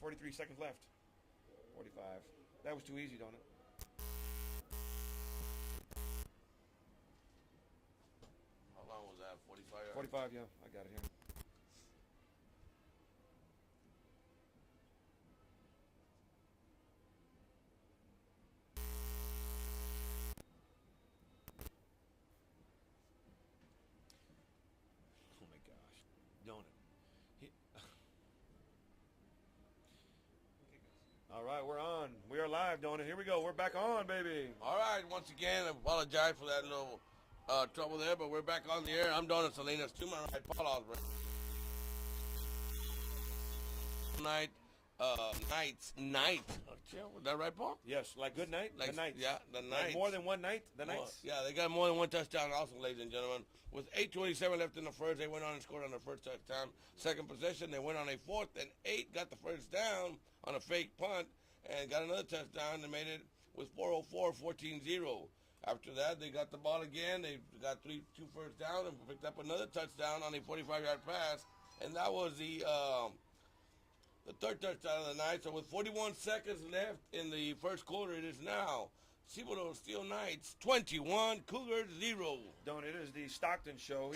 43 seconds left. 45. That was too easy, don't it? How long was that? 45 yards? 45, yeah. I got it here. Oh my gosh. Don't it? All right, we're on. We are live, don't it? Here we go. We're back on, baby. All right, once again, I apologize for that little trouble there, but we're back on the air. I'm Donna Salinas, to my right, Paul Osborne. Night. Was that right, Paul? Yes, like good night? Like, the night. Yeah, the night. Like more than one night? The nights? Yeah, they got more than one touchdown also, ladies and gentlemen. With 8:27 left in the first, they went on and scored on their first touchdown. Second possession, they went on a 4th and 8, got the first down on a fake punt, and got another touchdown and made it with 4:04, 14-0. After that, they got the ball again. They got two first down and picked up another touchdown on a 45-yard pass, and that was the third touchdown of the night. So with 41 seconds left in the first quarter, it is now Cibilo Steele Knights 21, Cougars 0. Don't it is the Stockton show.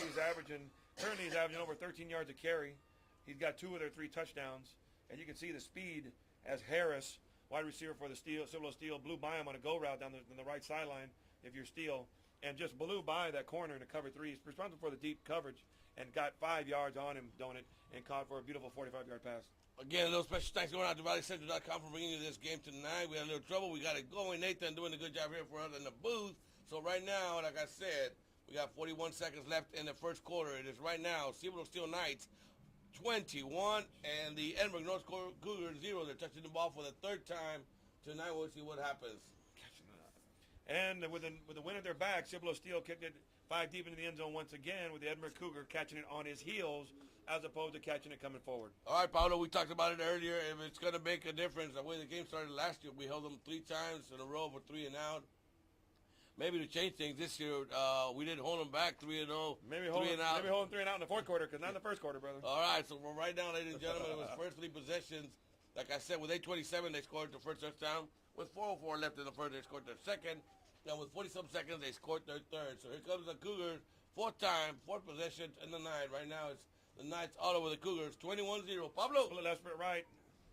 Currently he's averaging over 13 yards a carry. He's got 2 of their 3 touchdowns. And you can see the speed as Harris, wide receiver for the Cibilo Steele, blew by him on a go route down the right sideline if you're Steele, and just blew by that corner in the cover 3. He's responsible for the deep coverage and got 5 yards on him, don't it, and caught for a beautiful 45-yard pass. Again, a little special thanks going out to ValleyCentral.com for bringing you this game tonight. We had a little trouble. We got it going. Nathan doing a good job here for us in the booth. So right now, like I said, we got 41 seconds left in the first quarter. It is right now Cibilo Steele Knights 21 and the Edinburg North Cougars 0. They're touching the ball for the 3rd time tonight. We'll see what happens. And with the win at their back, Cibilo Steele kicked it 5 deep into the end zone once again, with the Edinburg Cougar catching it on his heels as opposed to catching it coming forward. All right, Paulo, we talked about it earlier. If it's going to make a difference, the way the game started last year, we held them 3 times in a row for 3 and out. Maybe to change things this year, we didn't hold them back 3-0. Maybe hold them 3 and out in the fourth quarter, because not in the first quarter, brother. All right, so from right now, ladies and gentlemen, it was first 3 possessions. Like I said, with 8:27, they scored their first touchdown. With 4:04 left in the first, they scored their second. Then with 40-some seconds, they scored their third. So here comes the Cougars, 4th possession in the night. Right now, it's the Knights all over the Cougars, 21-0. Pablo. Well, that's right.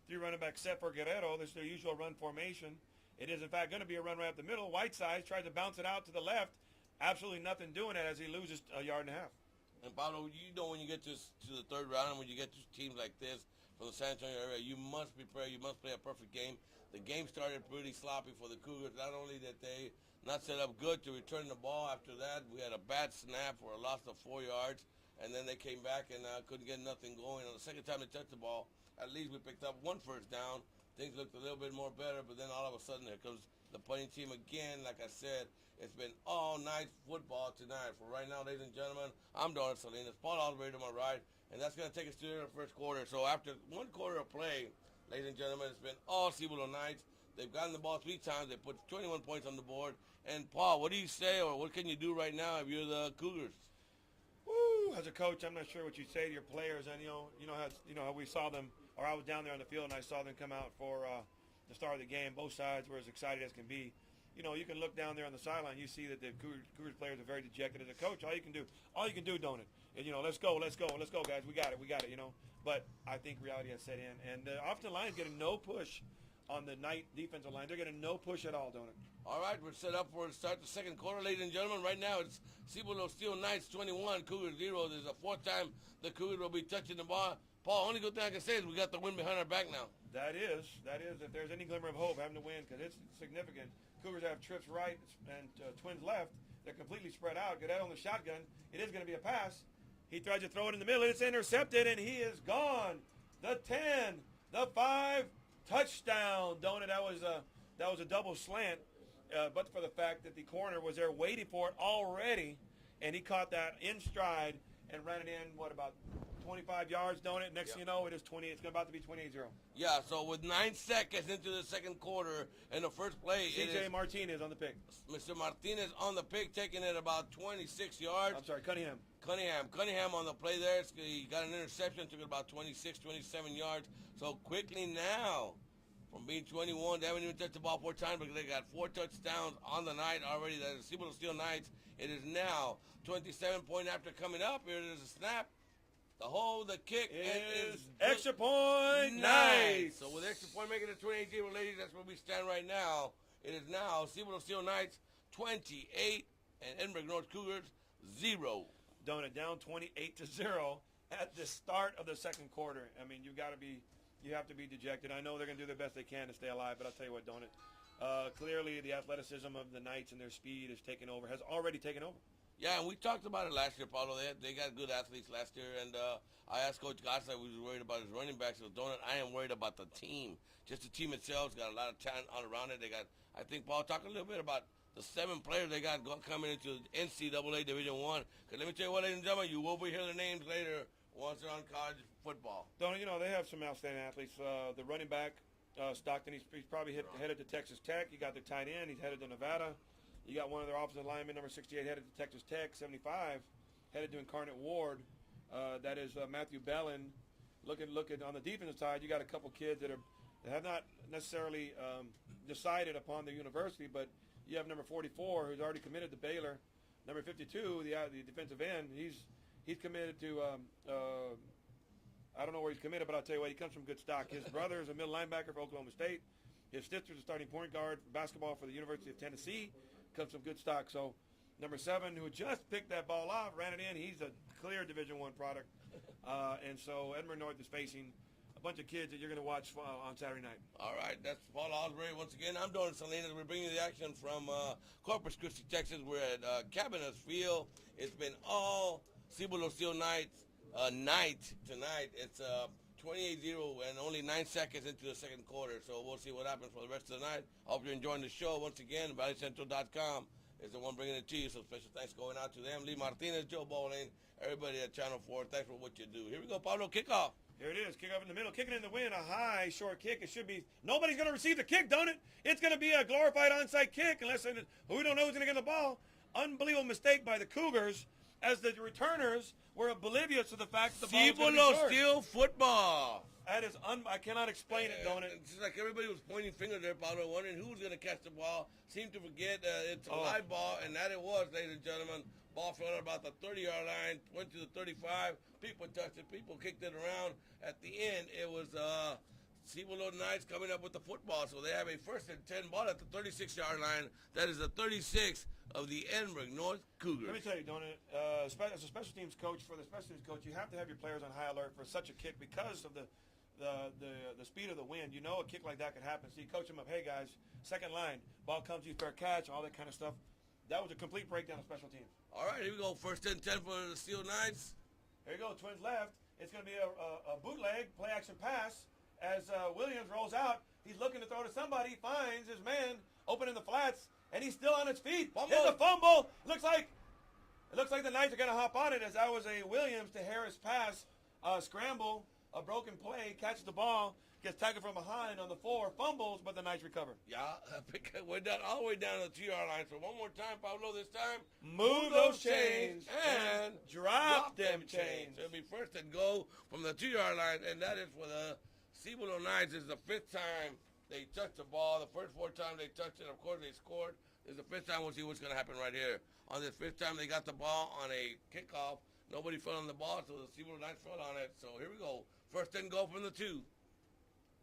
3 running backs set for Guerrero. This is their usual run formation. It is, in fact, going to be a run right up the middle. Whitesides tried to bounce it out to the left. Absolutely nothing doing it as he loses a yard and a half. And, Pablo, you know when you get to the 3rd round and when you get to teams like this from the San Antonio area, you must prepare. You must play a perfect game. The game started pretty sloppy for the Cougars. Not only did they not set up good to return the ball, after that we had a bad snap for a loss of 4 yards, and then they came back and couldn't get nothing going. On the second time they touched the ball, at least we picked up 1 first down. Things looked a little bit more better, but then all of a sudden here comes the punting team again. Like I said, it's been all night football tonight. For right now, ladies and gentlemen, I'm Donna Salinas, Paul Osborne to my right, and that's going to take us to the first quarter. So after 1 quarter of play, ladies and gentlemen, it's been all Cibilo Knights. They've gotten the ball 3 times. They put 21 points on the board. And, Paul, what do you say, or what can you do right now if you're the Cougars? Woo! As a coach, I'm not sure what you say to your players. And you know how we saw them, or I was down there on the field and I saw them come out for the start of the game. Both sides were as excited as can be. You know, you can look down there on the sideline. You see that the Cougars players are very dejected. As a coach, all you can do, don't it? And, let's go, guys. We got it. You know. But I think reality has set in, and the offensive line is getting no push on the Knight defensive line. They're getting no push at all, don't it? All right, we're set up for the start the second quarter, ladies and gentlemen. Right now, it's Cibilo Steele Knights 21, Cougars 0. There's a 4th time the Cougars will be touching the ball. Paul, only good thing I can say is we got the win behind our back now. That is, if there's any glimmer of hope, having to win, because it's significant. Cougars have trips right and twins left. They're completely spread out. Guerrero on the shotgun. It is going to be a pass. He tries to throw it in the middle. It's intercepted, and he is gone. The 10, the 5, touchdown. Don't it? That was a double slant, but for the fact that the corner was there waiting for it already, and he caught that in stride and ran it in, about 25 yards, don't it? Next thing you know, it is 20. It's about to be 28-0. Yeah, so with 9 seconds into the second quarter, in the first play, C.J. Martinez on the pick. Mr. Martinez on the pick, taking it about 26 yards. I'm sorry, Cunningham. Cunningham on the play there. He got an interception, took it about 26, 27 yards. So quickly now, from being 21, they haven't even touched the ball 4 times, but they got 4 touchdowns on the night already. The Cibilo Steele Knights. It is now 27 point after coming up. Here it is a snap. The kick is extra point. Nice. So with extra point making it 28-0, ladies, that's where we stand right now. It is now Cibilo Steele Knights 28 and Edinburg North Cougars 0. Doing it down 28-0 at the start of the second quarter. I mean, you have to be dejected. I know they're going to do their best they can to stay alive, but I'll tell you what, don't it? Clearly, the athleticism of the Knights and their speed has already taken over. Yeah, and we talked about it last year, Paulo. They got good athletes last year, and I asked Coach Gossa if he was worried about his running backs. So, Donut, I am worried about the team. Just the team itself's got a lot of talent all around it. They got, I think, Paul, talk a little bit about the 7 players they got coming into NCAA Division I. Because let me tell you what, ladies and gentlemen, you will be hearing their names later once they're on college football. Donut, they have some outstanding athletes. The running back, Stockton, he's probably headed to Texas Tech. You got the tight end. He's headed to Nevada. You got one of their offensive linemen, number 68, headed to Texas Tech. 75, headed to Incarnate Ward. That is Matthew Bellin. Looking on the defensive side, you got a couple kids that have not necessarily decided upon their university, but you have number 44, who's already committed to Baylor. Number 52, the defensive end, he's committed to. I don't know where he's committed, but I'll tell you what, he comes from good stock. His brother is a middle linebacker for Oklahoma State. His sister's a starting point guard for basketball for the University of Tennessee. Comes from good stock. So number 7, who just picked that ball off, ran it in. He's a clear Division I product. And so Edinburg North is facing a bunch of kids that you're going to watch on Saturday night. All right, that's Paul Osbury once again. I'm Donald Salinas. We're bringing you the action from Corpus Christi, Texas. We're at Cabinets Field. It's been all Cibilo Steele Knights night tonight. It's 28-0 and only 9 seconds into the second quarter. So we'll see what happens for the rest of the night. I hope you're enjoying the show. Once again, ValleyCentral.com is the one bringing it to you. So special thanks going out to them. Lee Martinez, Joe Bowling, everybody at Channel 4. Thanks for what you do. Here we go, Pablo. Kickoff. Here it is. Kickoff in the middle. Kicking in the wind. A high, short kick. It should be. Nobody's going to receive the kick, don't it? It's going to be a glorified onside kick unless we don't know who's going to get the ball. Unbelievable mistake by the Cougars as the returners were oblivious to the fact that the ball was going to be short. Cibilo Steele football. That is I cannot explain it, don't it? It's just like everybody was pointing fingers there, Pablo, wondering who was going to catch the ball. Seemed to forget it's a live ball, and that it was, ladies and gentlemen. Ball fell at about the 30-yard line, went to the 35. People touched it. People kicked it around. At the end, it was Cibilo Knights coming up with the football. So they have a 1st and 10 ball at the 36-yard line. That is the 36 of the Edinburg North Cougars. Let me tell you, Donut, as a special teams coach, you have to have your players on high alert for such a kick because of the speed of the wind. You know a kick like that could happen. So you coach them up, hey, guys, second line, ball comes to you, fair catch, all that kind of stuff. That was a complete breakdown of special teams. All right, here we go. 1st and 10 for the Steel Knights. Here you go, Twins left. It's going to be a bootleg, play-action pass. As Williams rolls out, he's looking to throw to somebody, finds his man open in the flats, and he's still on his feet. It's a fumble. It looks like the Knights are going to hop on it as that was a Williams to Harris pass. Scramble, a broken play, catches the ball, gets tackled from behind on the 4, fumbles, but the Knights recover. Yeah, went down all the way down to the 2-yard line. So one more time, Pablo, this time. Move those chains and drop them chains. So it'll be 1st and goal from the 2-yard line, and that is for the Cibilo Knights. This is the 5th time they touched the ball. The first 4 times they touched it, of course, they scored. This is the 5th time. We'll see what's going to happen right here. On this 5th time, they got the ball on a kickoff. Nobody fell on the ball, so the Cibilo Knights fell on it. So here we go. 1st and goal from the 2.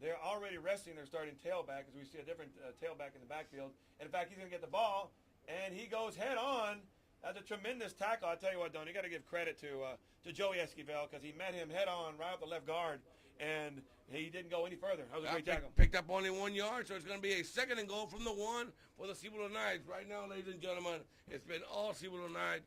They're already resting their starting tailback as we see a different tailback in the backfield. And in fact, he's going to get the ball, and he goes head on. That's a tremendous tackle. I tell you what, Don, you got to give credit to Joey Esquivel because he met him head on right off the left guard, and he didn't go any further. That was a great tackle. Picked up only 1 yard, so it's going to be a 2nd and goal from the 1 for the Cibilo Knights. Right now, ladies and gentlemen, it's been all Cibilo Knights.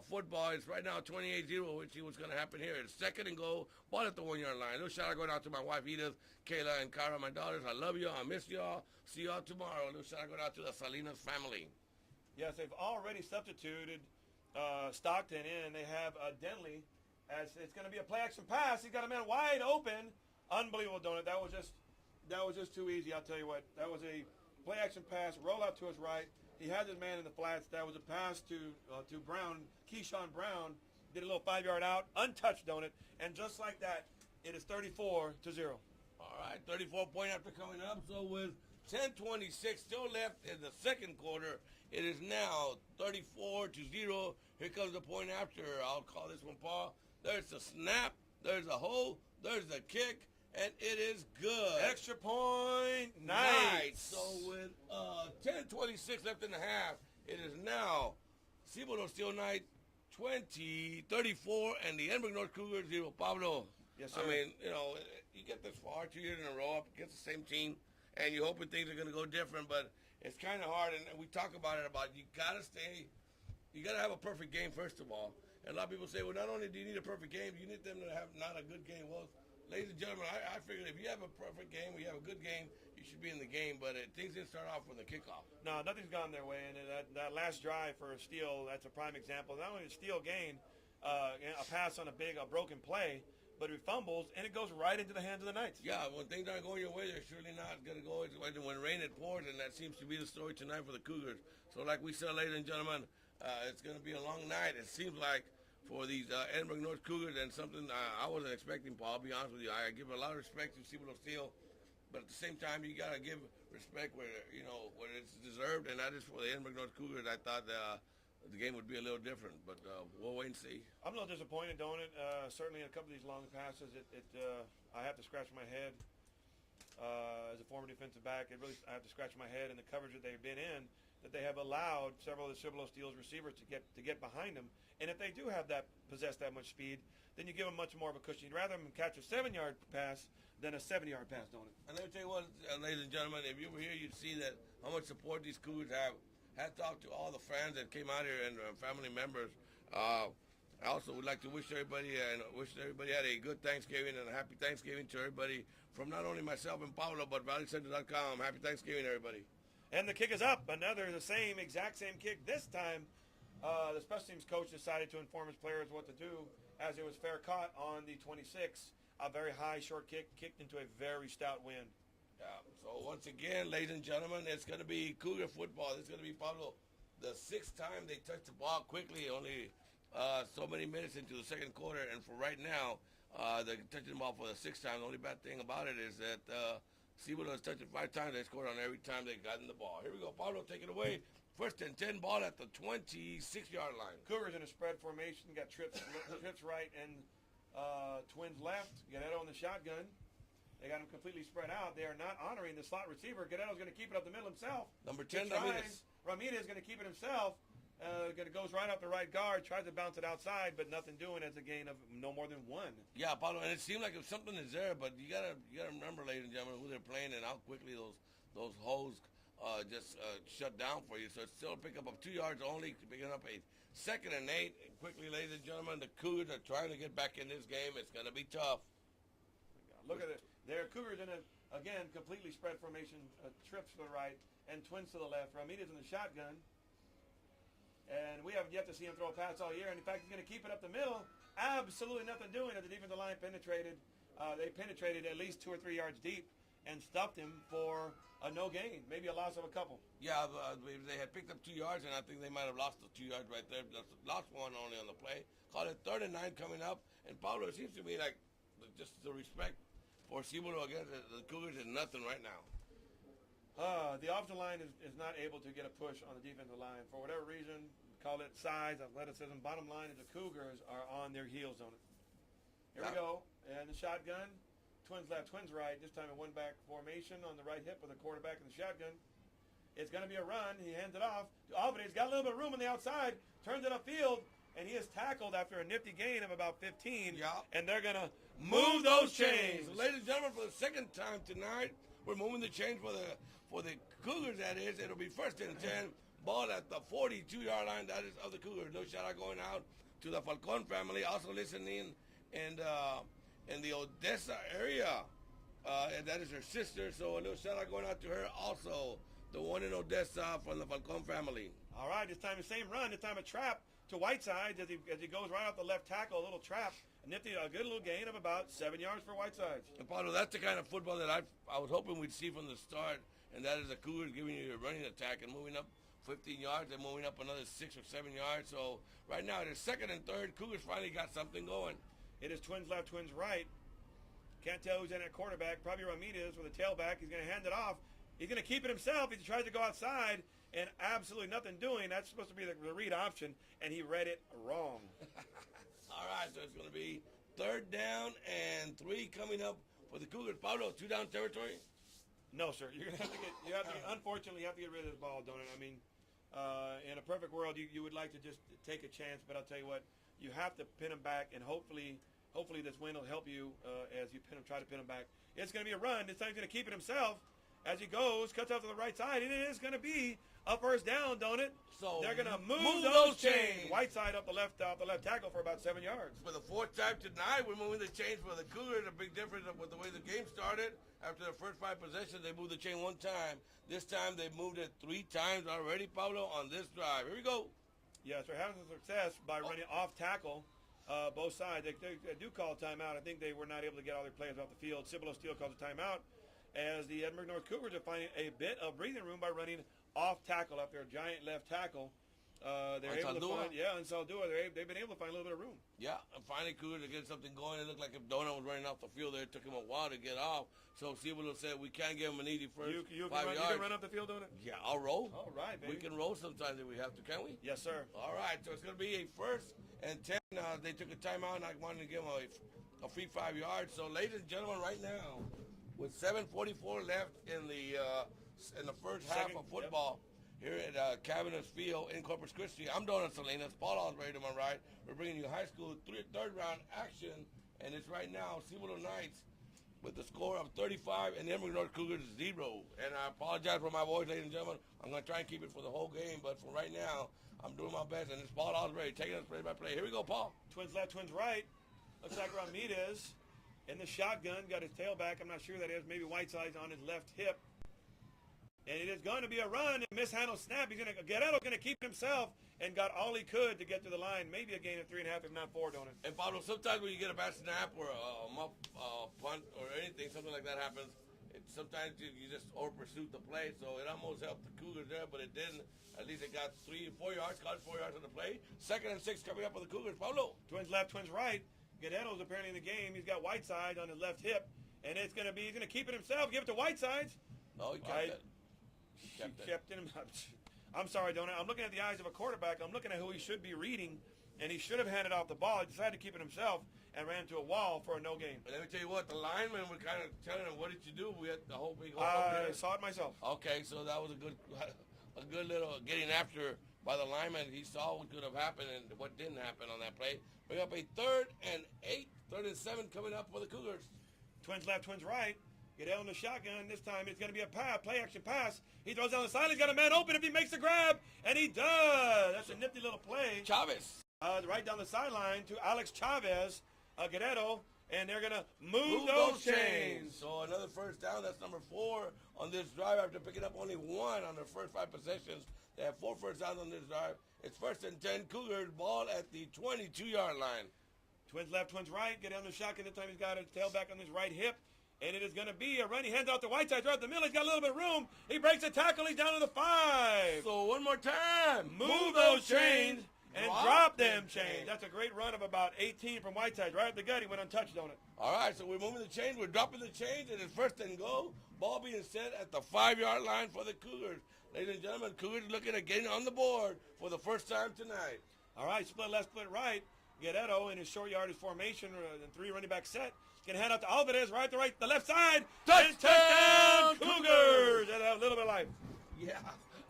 Football is right now 28-0. We'll see what's going to happen here. It's 2nd and goal, ball at the 1-yard line. A little shout out going out to my wife Edith, Kayla, and Cara, my daughters. I love y'all. I miss y'all. See y'all tomorrow. A little shout out going out to the Salinas family. Yes, they've already substituted Stockton in. They have Denley as it's going to be a play action pass. He's got a man wide open. Unbelievable, don't it? That was just too easy. I'll tell you what. That was a play action pass. Roll out to his right. He had his man in the flats. That was a pass to Brown. Keyshawn Brown did a little 5-yard out, untouched, don't it? And just like that, it is 34-0. All right, 34-point after coming up. So with 10:26 still left in the second quarter, it is now 34-0. Here comes the point after. I'll call this one, Paul. There's the snap. There's a hole. There's the kick. And it is good. Extra point. Nice. So with 10:26 left in the half, it is now Cibilo Steele Knight 20-34 and the Edinburg North Cougars 0. Pablo. Yes, sir. I mean, you get this far 2 years in a row up against the same team, and you're hoping things are going to go different, but it's kind of hard, and we talk about it, you got to have a perfect game, first of all. And a lot of people say, well, not only do you need a perfect game, you need them to have not a good game. Well, ladies and gentlemen, I figured if you have a perfect game, you have a good game, you should be in the game, but things didn't start off from the kickoff. No, nothing's gone their way, and that last drive for Steele, that's a prime example. Not only did Steele gain a pass on a broken play, but he fumbles, and it goes right into the hands of the Knights. Yeah, when things aren't going your way, they're surely not going to go. When rain, it pours, and that seems to be the story tonight for the Cougars. So like we said, ladies and gentlemen, it's going to be a long night. It seems like for these Edinburg North Cougars, and something I wasn't expecting, Paul. I'll be honest with you. I give a lot of respect to Cibilo Steele, but at the same time, you got to give respect where it's deserved, and that is for the Edinburg North Cougars. I thought the game would be a little different, but we'll wait and see. I'm a little disappointed, don't it? Certainly in a couple of these long passes, I have to scratch my head. As a former defensive back, I have to scratch my head in the coverage that they've been in, that they have allowed several of the Cibilo Steele's receivers to get behind them. And if they do possess that much speed, then you give them much more of a cushion. You'd rather them catch a 7-yard pass than a 70-yard pass, don't it? And let me tell you what, ladies and gentlemen, if you were here, you'd see that how much support these Cougars have. Hats off to all the fans that came out here and family members. I also would like to wish everybody had a good Thanksgiving and a happy Thanksgiving to everybody from not only myself and Pablo, but ValleyCenter.com. Happy Thanksgiving, everybody. And the kick is up. The exact same kick. This time, the special teams coach decided to inform his players what to do, as it was fair caught on the 26. A very high short kick kicked into a very stout wind. So once again, ladies and gentlemen, it's going to be Cougar football. It's going to be, Pablo, the 6th time they touched the ball quickly, only so many minutes into the second quarter. And for right now, they're touching the ball for the 6th time. The only bad thing about it is that Cibilo has touched it 5 times. They scored on every time they got in the ball. Here we go. Pablo, take it away. 1st and 10, ball at the 26-yard line. Cougars in a spread formation, got trips right and twins left. Guerrero in the shotgun. They got him completely spread out. They are not honoring the slot receiver. Guerrero's going to keep it up the middle himself. Number 10, Ramirez. Ramirez is going to keep it himself. Goes right up the right guard, tries to bounce it outside, but nothing doing as a gain of no more than 1. Yeah, Pablo, and it seemed like if something is there, but you gotta remember, ladies and gentlemen, who they're playing and how quickly those holes just shut down for you. So it's still a pickup of 2 yards only, picking up a 2nd and 8. Quickly, ladies and gentlemen, the Cougars are trying to get back in this game. It's going to be tough. Look at it. They're Cougars in again, completely spread formation, trips to the right and twins to the left. Ramirez in the shotgun. And we haven't yet to see him throw a pass all year. And in fact, he's going to keep it up the middle. Absolutely nothing doing as the defensive line penetrated. They penetrated at least 2 or 3 yards deep and stuffed him for a no gain, maybe a loss of a couple. Yeah, they had picked up 2 yards, and I think they might have lost the 2 yards right there. Lost 1 only on the play. Called it 3rd and 9 coming up. And Pablo, it seems to me like just the respect for Cibilo against the Cougars is nothing right now. The offensive line is not able to get a push on the defensive line. For whatever reason, call it size, athleticism. Bottom line is the Cougars are on their heels on it. Here we go. And the shotgun. Twins left, twins right. This time a one-back formation on the right hip with a quarterback in the shotgun. It's going to be a run. He hands it off to Albany. He's got a little bit of room on the outside. Turns it upfield. And he is tackled after a nifty gain of about 15. Yeah. And they're going to move those chains. So, ladies and gentlemen, for the 2nd time tonight, we're moving the chains for the Cougars, that is. It'll be 1st and 10. Ball at the 42-yard line. That is of the Cougars. No shout-out going out to the Falcon family. Also listening in the Odessa area. And that is her sister. So a little shout-out going out to her also. The one in Odessa from the Falcon family. All right, this time the same run. This time a trap to Whiteside as he goes right off the left tackle. A little trap a good little gain of about 7 yards for Whitesides. And Pablo, that's the kind of football that I was hoping we'd see from the start, and that is the Cougars giving you a running attack and moving up 15 yards and moving up another 6 or 7 yards. So right now, it is second and third. Cougars finally got something going. It is twins left, twins right. Can't tell who's in at quarterback. Probably Ramirez with a tailback. He's going to hand it off. He's going to keep it himself. He tries to go outside, and absolutely nothing doing. That's supposed to be the read option, and he read it wrong. All right, so it's going to be third down and 3 coming up for the Cougars. Pablo, 2-down territory? No, sir. You're going to unfortunately, you have to get rid of this ball, don't it? I mean, in a perfect world, you would like to just take a chance, but I'll tell you what, you have to pin him back, and hopefully this win will help you as you try to pin him back. It's going to be a run. This time he's going to keep it himself as he goes, cuts out to the right side, and it is going to be a first down, don't it? So they're going to move those chains. Whiteside up the left tackle for about 7 yards. For the fourth time tonight, we're moving the chains for the Cougars. A big difference with the way the game started. After the first 5 possessions, they moved the chain 1 time. This time, they moved it 3 times already, Pablo, on this drive. Here we go. Yes, they're having some success by running off tackle. Both sides. They do call a timeout. I think they were not able to get all their players off the field. Cibilo Steele calls a timeout as the Edinburg North Cougars are finding a bit of breathing room by running off tackle after a giant left tackle. They're able to find, and Saldua, they've been able to find a little bit of room. Yeah, and finally Cougars are getting something going. It looked like if Donut was running off the field there, it took him a while to get off. So Cibilo said, we can't give him an easy first 5 yards. You can run off the field, Donut? Yeah, I'll roll. All right, baby. We can roll sometimes if we have to, can we? Yes, sir. All right, so it's going to be a first and 10. They took a timeout, and I wanted to give them a free 5 yards. So, ladies and gentlemen, right now, with 7:44 left in the first half of football here at Cabinet Field in Corpus Christi, I'm Donald Salinas. Paul Osbury to my right. We're bringing you high school third round action, and it's right now Cibilo Knights with the score of 35 and the Edinburg North Cougars 0. And I apologize for my voice, ladies and gentlemen. I'm going to try and keep it for the whole game, but for right now, I'm doing my best, and it's Paul Osbury taking us play by play. Here we go, Paul. Twins left, twins right. Looks like Ramirez in the shotgun, got his tailback. I'm not sure that is. Maybe Whiteside's on his left hip. And it is going to be a run. And mishandled snap. Guerrero's going to keep it himself and got all he could to get to the line. Maybe a gain of 3.5, if not 4, don't it? And Pablo, sometimes when you get a bad snap or a muff, punt or anything, something like that happens, sometimes you just over-pursuit the play. So it almost helped the Cougars there, but it didn't. At least it got 3 or 4 yards, got 4 yards on the play. Second and 6 coming up for the Cougars. Pablo. Twins left, twins right. Guerrero's apparently in the game. He's got Whiteside on his left hip, and he's going to keep it himself. Give it to Whitesides. No, he kept it. Kept it. I'm sorry, Donut. I'm looking at the eyes of a quarterback. I'm looking at who he should be reading, and he should have handed off the ball. He decided to keep it himself and ran into a wall for a no gain. But let me tell you what, the linemen were kind of telling him, what did you do? We had the whole big I saw it myself. Okay, so that was a good little getting after by the lineman. He saw what could have happened and what didn't happen on that play. Bring up a 3rd and 8, 3rd and 7 coming up for the Cougars. Twins left, twins right. Get out in the shotgun. This time it's going to be a play-action pass. He throws down the sideline. He's got a man open if he makes the grab, and he does. That's a nifty little play. Chavez. Right down the sideline to Alex Chavez, Guerrero, and they're going to move those chains. So another first down. That's number 4 on this drive after picking up only 1 on their first 5 possessions. They have 4 first downs on this drive. It's 1st and 10. Cougars ball at the 22-yard line. Twins left, twins right. Get down the shotgun. This time he's got his tailback on his right hip. And it is going to be a run. He hands out to Whiteside right up the middle. He's got a little bit of room. He breaks a tackle. He's down to the 5. So one more time. Move those chains and drop them chains. That's a great run of about 18 from Whiteside. Right up the gut. He went untouched on it. All right, so we're moving the chains. We're dropping the chains. And it's 1st and goal. Ball being set at the 5-yard line for the Cougars. Ladies and gentlemen, Cougars looking at getting on the board for the first time tonight. All right, split left, split right. Guerrero in his short yardage formation, the 3 running back set. Can hand out to Alvarez, right to right, the left side. Touchdown, Cougars! They have a little bit of life. Yeah.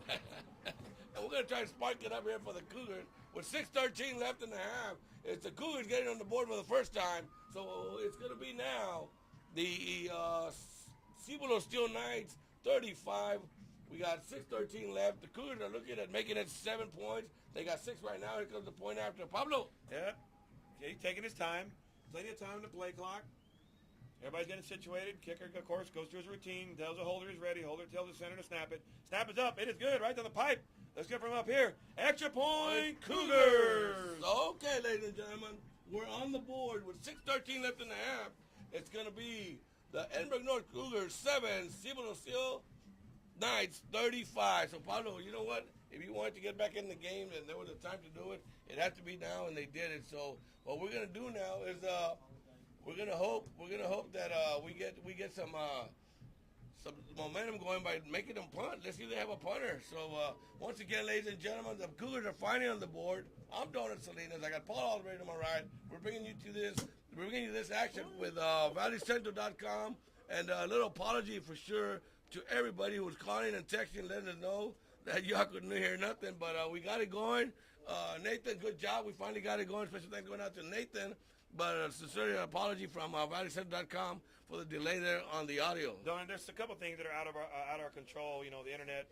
And we're going to try to spark it up here for the Cougars. With 6:13 left in the half, it's the Cougars getting on the board for the first time. So it's going to be now the Cibilo Steele Knights 35. We got 6:13 left. The Cougars are looking at making it 7 points. They got 6 right now. Here comes the point after. Pablo. Yeah. Okay, taking his time. Plenty of time on the play clock. Everybody's getting situated. Kicker, of course, goes through his routine. Tells the holder he's ready. Holder tells the center to snap it. Snap is up. It is good. Right down the pipe. Let's get from up here. Extra point, Cougars. Okay, ladies and gentlemen. we're on the board with 6:13 left in the half. It's going to be the Edinburg North Cougars 7, Cibilo Steele Knights 35. So, Pablo, you know what? If you wanted to get back in the game and there was a time to do it, it had to be now, and they did it. So, what we're going to do now is we're going to hope that we get some momentum going by making them punt. Let's see if they have a punter. So, once again, ladies and gentlemen, the Cougars are finally on the board. I'm Donald Salinas. I got Paul all the way to my right. We're bringing you this action with valleycentral.com, and a little apology for sure to everybody who was calling and texting, letting us know that y'all couldn't hear nothing, but we got it going. Nathan, good job. We finally got it going. Special thanks going out to Nathan. But sincerely, an apology from valleycentral.com for the delay there on the audio. Don, there's a couple things that are out of our control. You know, the internet.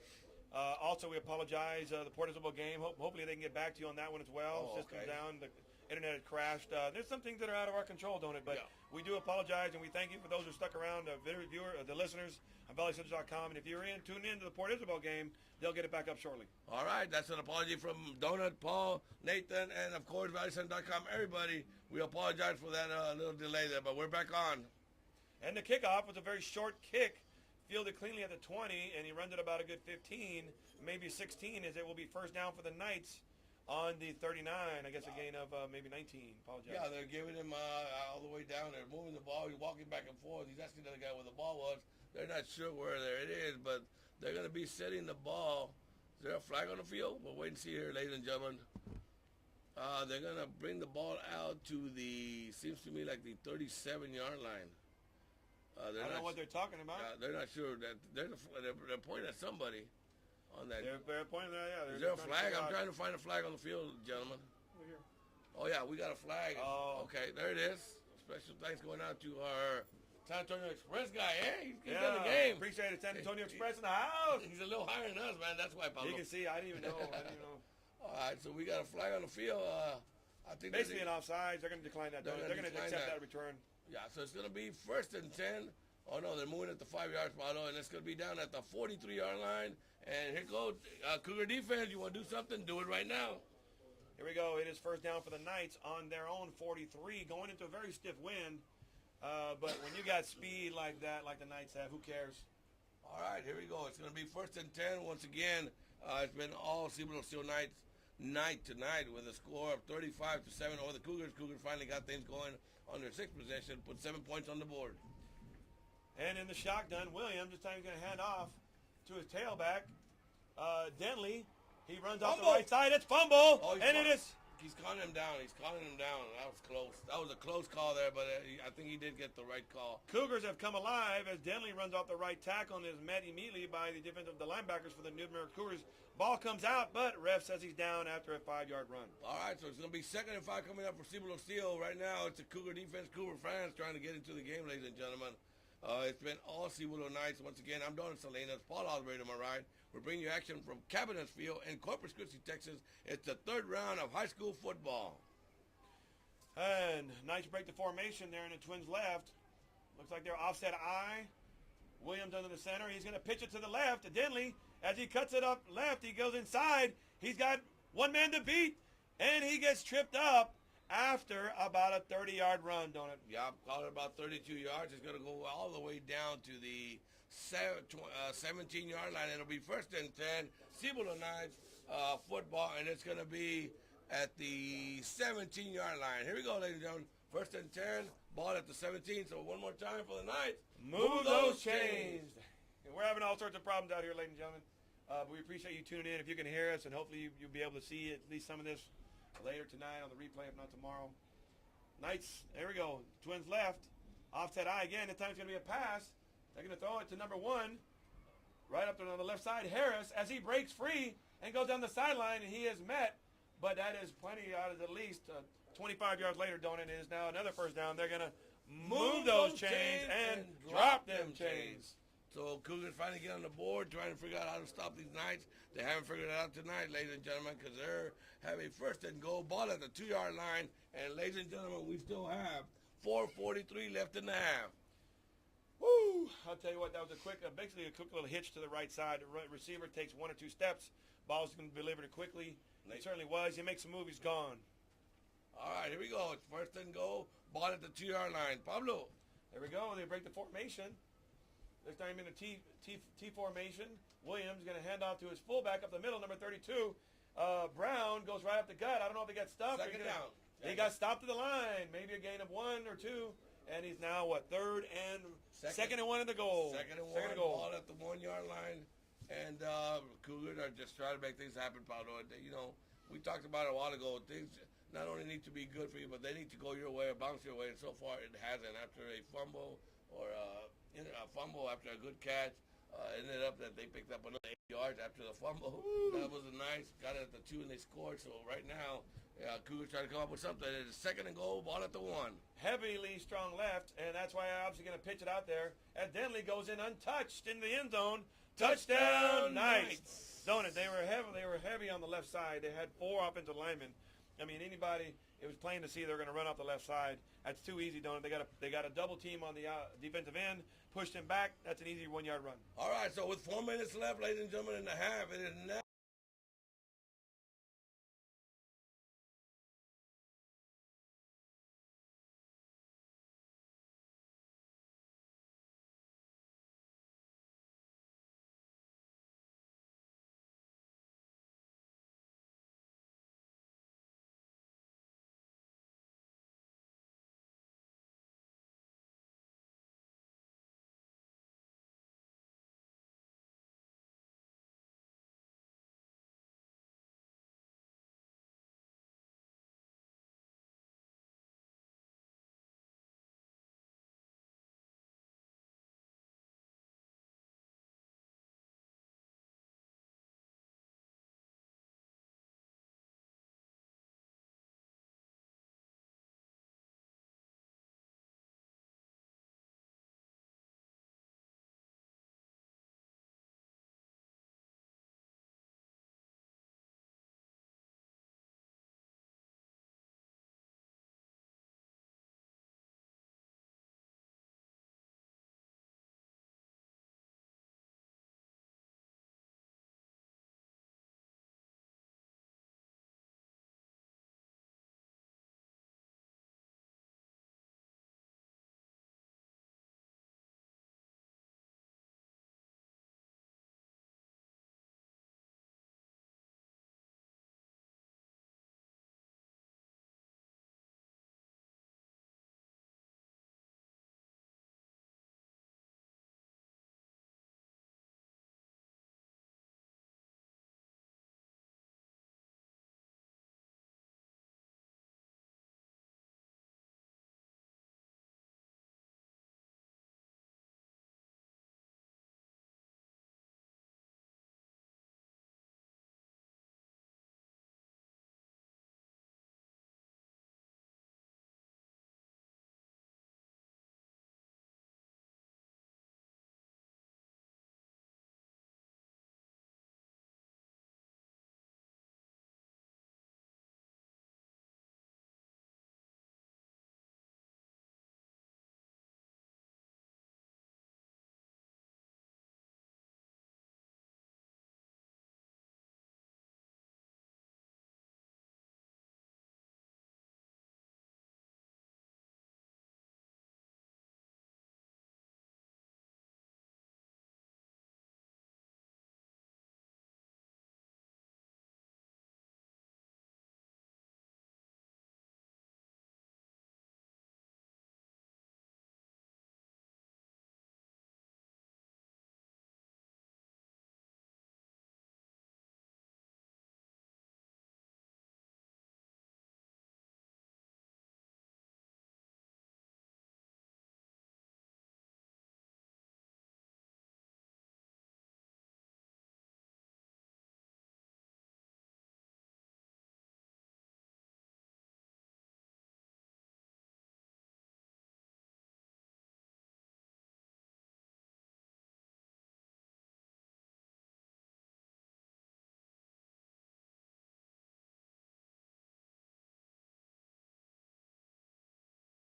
Also, we apologize. The Portisville game. Hopefully, they can get back to you on that one as well. System down. The internet had crashed. There's some things that are out of our control, don't it? But we do apologize, and we thank you for those who stuck around, the listeners on valleycentral.com. And if you're tuned in to the Port Isabel game, they'll get it back up shortly. All right. That's an apology from Donut, Paul, Nathan, and, of course, valleycentral.com. Everybody, we apologize for that little delay there, but we're back on. And the kickoff was a very short kick, fielded cleanly at the 20, and he runs it about a good 15, maybe 16, as it will be first down for the Knights on the 39, I guess a gain of maybe 19. Apologize. Yeah, they're giving him all the way down. They're moving the ball. He's walking back and forth. He's asking the other guy where the ball was. They're not sure where it is, but they're going to be setting the ball. Is there a flag on the field? We'll wait and see here, ladies and gentlemen. They're going to bring the ball out to seems to me like the 37-yard line. I don't know what they're talking about. They're not sure. They're pointing at somebody on that. They're pointing there, yeah. Is there a flag? I'm trying to find a flag on the field, gentlemen. Over here. Oh, yeah, we got a flag. Oh. Okay, there it is. Special thanks going out to our San Antonio Express guy. Hey, he's in the game. Appreciate it. San Antonio Express in the house. He's a little higher than us, man. That's why, Pablo. You can see. I didn't even know. All right, so we got a flag on the field. I think basically an offside. They're going to decline that. They're going to accept that return. Yeah, so it's going to be 1st and 10. Oh, no, they're moving at the 5-yard spot, and it's going to be down at the 43-yard line. And here goes Cougar defense. You want to do something? Do it right now. Here we go. It is first down for the Knights on their own 43, going into a very stiff wind. But when you got speed like that, like the Knights have, who cares? All right, here we go. It's going to be 1st and 10. Once again, it's been all Cibilo Steele Knights night tonight with a score of 35-7 over the Cougars. Cougars finally got things going on their 6th possession, put 7 points on the board. And in the shotgun, Williams, this time he's going to hand off to his tailback, Denley. He runs off the right side. It's fumble, it is. He's calling him down. That was close. That was a close call there, but I think he did get the right call. Cougars have come alive as Denley runs off the right tackle and is met immediately by the linebackers for the Edinburg Cougars. Ball comes out, but ref says he's down after a 5-yard run. All right, so it's going to be 2nd and 5 coming up for Cibilo Steele. Right now, it's a Cougar defense, Cougar fans trying to get into the game, ladies and gentlemen. It's been all Cibilo Knights. Once again, I'm Donald Salinas, Paul all the way to my right. We're bringing you action from Cabinets Field in Corpus Christi, Texas. It's the 3rd round of high school football. And Knights break the formation there in the Twins left. Looks like they're offset I. Williams under the center. He's going to pitch it to the left to Denley. As he cuts it up left, he goes inside. He's got one man to beat, and he gets tripped up after about a 30-yard run, don't it? Yeah, call it about 32 yards. It's going to go all the way down to the 17-yard line. It'll be 1st and 10, Cibilo Knights football, and it's going to be at the 17-yard line. Here we go, ladies and gentlemen. 1st and 10, ball at the 17. So one more time for the Knights. Move those chains. And we're having all sorts of problems out here, ladies and gentlemen. But we appreciate you tuning in. If you can hear us, and hopefully you'll be able to see at least some of this later tonight on the replay, if not tomorrow. Knights, there we go. Twins left. Offset I again. This time it's going to be a pass. They're going to throw it to number 1. Right up there on the left side, Harris, as he breaks free and goes down the sideline, and he is met. But that is plenty out of at least 25 yards later, don't it? It is now another first down. They're going to move those chains and drop them chains. So Cougars finally get on the board, trying to figure out how to stop these Knights. They haven't figured it out tonight, ladies and gentlemen, because they're having 1st and goal, ball at the 2-yard line. And ladies and gentlemen, we still have 4:43 left in the half. Woo! I'll tell you what, that was basically a quick little hitch to the right side. The receiver takes 1 or 2 steps. Ball's going to be delivered quickly. It certainly was. He makes a move, he's gone. All right, here we go. It's first and goal. Ball at the 2-yard line. Pablo. There we go. They break the formation. This time in a T formation. Williams going to hand off to his fullback up the middle, number 32. Brown goes right up the gut. I don't know if they got stuffed. Second down. He got stopped at the line. Maybe a gain of 1 or 2. And he's now, second and 1 in the goal. Second and one. Ball at the 1-yard line. And Cougars are just trying to make things happen, Pablo. You know, we talked about it a while ago. Things not only need to be good for you, but they need to go your way or bounce your way. And so far, it hasn't. After a fumble or a fumble after a good catch, ended up that they picked up another 8 yards after the fumble. Ooh. That was nice. Got it at the 2 and they scored. So right now, Cougars trying to come up with something. It's second and goal, ball at the 1. Heavily strong left, and that's why I'm obviously going to pitch it out there. And Denley goes in untouched in the end zone. Touchdown, Knights. Don't it? They were heavy on the left side. They had 4 offensive linemen. I mean, anybody, it was plain to see they were going to run off the left side. That's too easy, don't it? They got a double team on the defensive end, pushed him back. That's an easy 1-yard run. All right, so with 4 minutes left, ladies and gentlemen, in the half, it is now